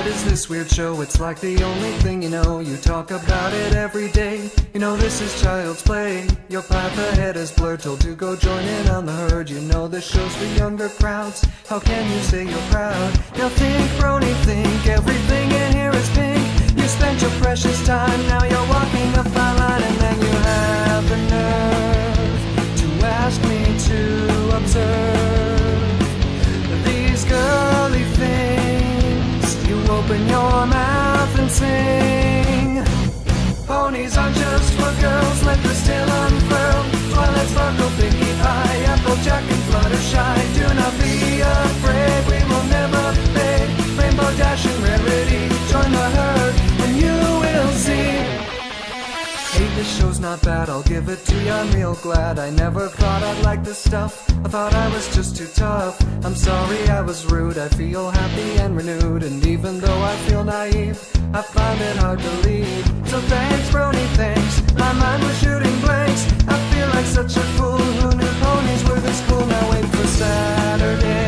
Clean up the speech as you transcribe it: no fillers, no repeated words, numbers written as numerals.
What is this weird show? It's like the only thing you know. You talk about it every day. You know this is child's play. Your path ahead is blurred, told to go join in on the herd. You know this show's for younger crowds. How can you say you're proud? Now think, brony, think. Everything in here is pink. You spent your precious time. Now you're walking a fine line, and then you have the nerve to ask me to observe these girly things. You open your mouth and sing. Ponies aren't just for girls, let the tail unfurl. Twilight sparkle, pinkie pie, applejack and fluttershy. Do not be afraid, we will never fade. Rainbow dash and rarity, join the herd and you will see. Hey, this show's not bad, I'll give it to you, I'm real glad. I never thought I'd like this stuff, I thought I was just too tough. I'm sorry I was rude, I feel happy and renewed. And even though I feel naive, I find it hard to leave. So thanks, brony, thanks, my mind was shooting blanks. I feel like such a fool, who knew ponies were this cool. Now wait for Saturday